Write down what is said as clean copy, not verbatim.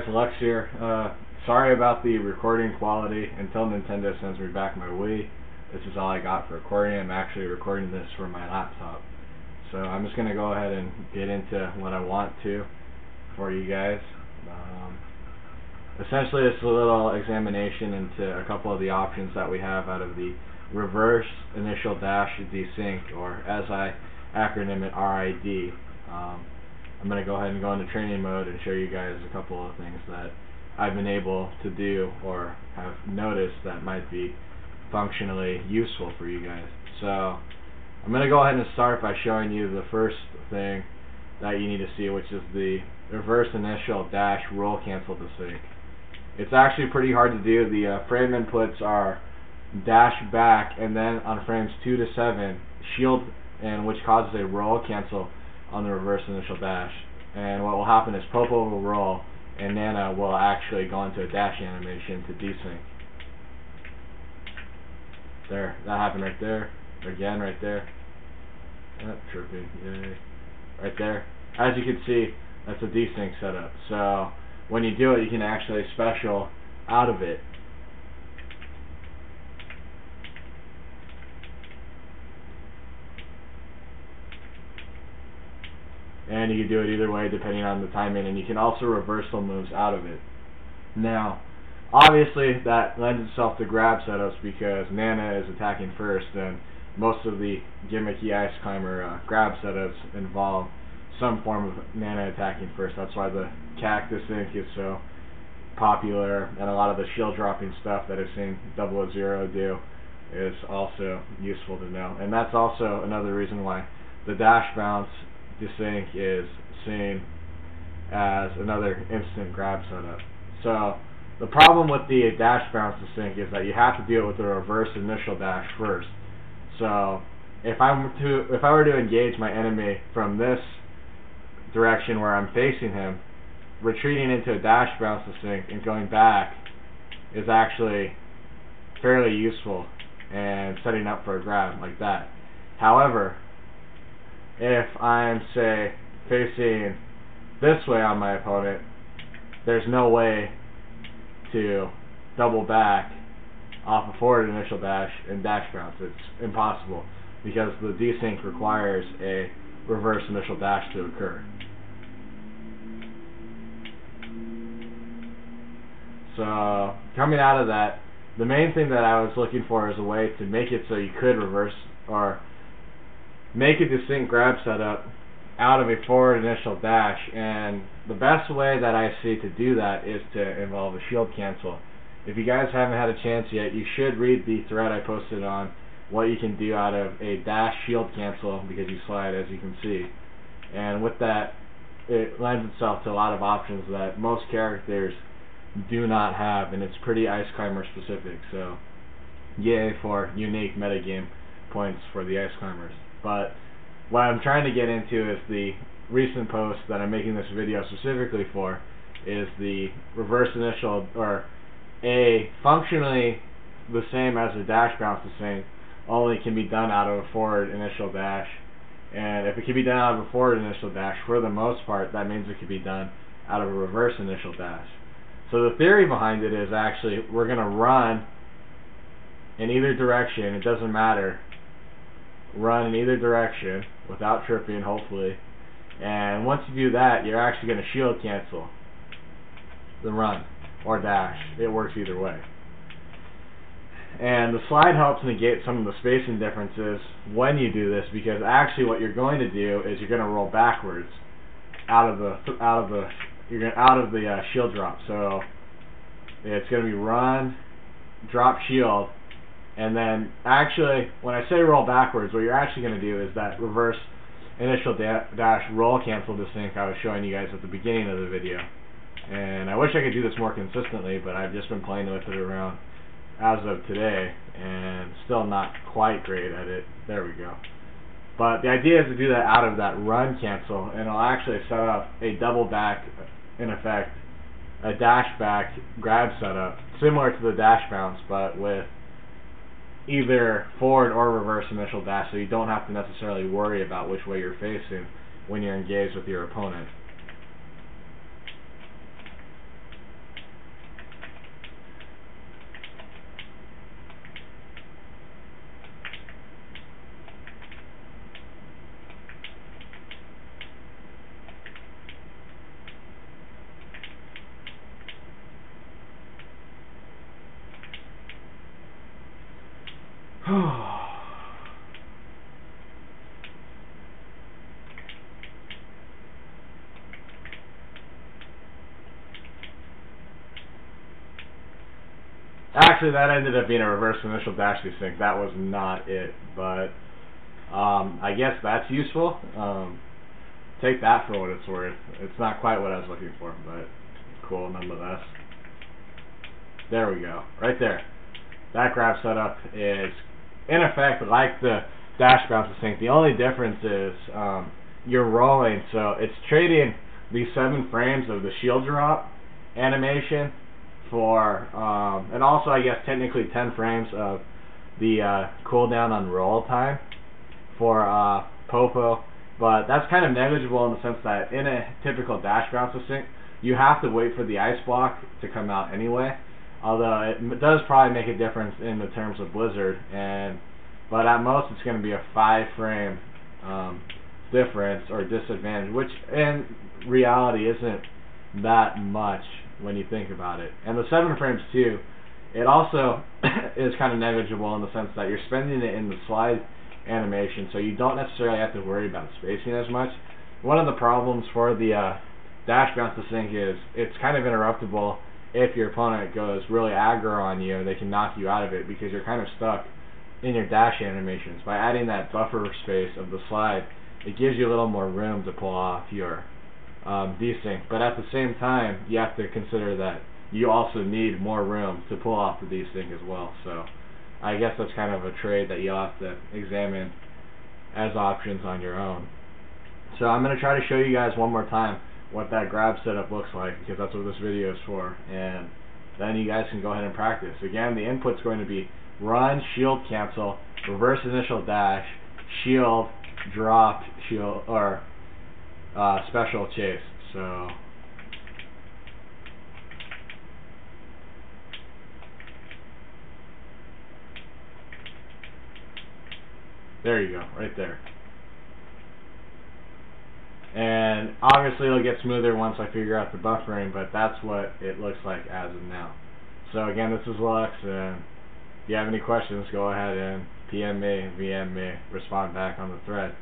Lux here. Sorry about the recording quality until Nintendo sends me back my Wii. This is all I got for recording. I'm actually recording this from my laptop. So I'm just going to go ahead and get into what I want to for you guys. Essentially, it's a little examination into a couple of the options that we have out of the reverse initial dash desync, or as I acronym it, RID. I'm going to go ahead and go into training mode and show you guys a couple of things that I've been able to do or have noticed that might be functionally useful for you guys. So I'm going to go ahead and start by showing you the first thing that you need to see, which is the reverse initial dash roll cancel desync. It's actually pretty hard to do. The frame inputs are dash back and then on frames 2 to 7 shield, and which causes a roll cancel on the reverse initial dash. And what will happen is Popo will roll and Nana will actually go into a dash animation to desync. There, that happened right there. Again, right there. Tripping, yay. Right there. As you can see, that's a desync setup. So when you do it, you can actually special out of it. And you can do it either way depending on the timing, and you can also reversal moves out of it. Now, obviously that lends itself to grab setups because Nana is attacking first, and most of the gimmicky Ice Climber grab setups involve some form of Nana attacking first. That's why the Cactus Inc. is so popular, and a lot of the shield dropping stuff that I've seen 000 do is also useful to know. And that's also another reason why the dash bounce desync is seen as another instant grab setup. So the problem with the dash bounce desync is that you have to do it with the reverse initial dash first. So if I were to engage my enemy from this direction where I'm facing him, retreating into a dash bounce desync and going back is actually fairly useful and setting up for a grab like that. However, if I'm, say, facing this way on my opponent, there's no way to double back off a forward initial dash and dash bounce. It's impossible because the desync requires a reverse initial dash to occur. So coming out of that, the main thing that I was looking for is a way to make it so you could reverse or make a desync grab setup out of a forward initial dash, and the best way that I see to do that is to involve a shield cancel. If you guys haven't had a chance yet, you should read the thread I posted on what you can do out of a dash shield cancel, because you slide, as you can see. And with that, it lends itself to a lot of options that most characters do not have, and it's pretty Ice Climber specific. So yay for unique metagame points for the Ice Climbers. But what I'm trying to get into is the recent post that I'm making this video specifically for, is the reverse initial, or a functionally the same as a dash bounce desync, only can be done out of a forward initial dash. And if it can be done out of a forward initial dash, for the most part, that means it can be done out of a reverse initial dash. So the theory behind it is actually we're going to run in either direction, it doesn't matter, run in either direction without tripping, hopefully, and once you do that, you're actually going to shield cancel the run or dash. It works either way. And the slide helps negate some of the spacing differences when you do this, because actually what you're going to do is you're going to roll backwards out of the shield drop. So it's going to be run, drop shield, and then actually when I say roll backwards, what you're actually going to do is that reverse initial dash roll cancel desync I was showing you guys at the beginning of the video. And I wish I could do this more consistently, but I've just been playing with it around as of today and still not quite great at it. There we go. But the idea is to do that out of that run cancel, and it'll actually set up a double back, in effect, a dash back grab setup, similar to the dash bounce, but with either forward or reverse initial dash, so you don't have to necessarily worry about which way you're facing when you're engaged with your opponent. Actually, that ended up being a reverse initial dash desync. That was not it, but I guess that's useful. Take that for what it's worth. It's not quite what I was looking for, but cool nonetheless. There we go, right there. That grab setup is, in effect, like the dash bounce sync. The only difference is you're rolling, so it's trading these 7 frames of the shield drop animation for, and also I guess technically 10 frames of the cooldown on roll time for Popo, but that's kind of negligible in the sense that in a typical dash bounce sync, you have to wait for the ice block to come out anyway. Although it does probably make a difference in the terms of Blizzard, but at most it's going to be a 5-frame difference or disadvantage, which in reality isn't that much when you think about it. And the 7 frames too, it also is kind of negligible in the sense that you're spending it in the slide animation, so you don't necessarily have to worry about spacing as much. One of the problems for the dash bounce to sync is it's kind of interruptible. If your opponent goes really aggro on you, they can knock you out of it because you're kind of stuck in your dash animations. By adding that buffer space of the slide, it gives you a little more room to pull off your desync. But at the same time, you have to consider that you also need more room to pull off the desync as well. So I guess that's kind of a trade that you'll have to examine as options on your own. So I'm going to try to show you guys one more time what that grab setup looks like, because that's what this video is for, and then you guys can go ahead and practice. Again, the input's going to be run, shield cancel, reverse initial dash, shield, drop, shield, or special chase. So there you go, right there. And obviously it'll get smoother once I figure out the buffering, but that's what it looks like as of now. So again, this is Lux, and if you have any questions, go ahead and PM me, VM me, respond back on the thread.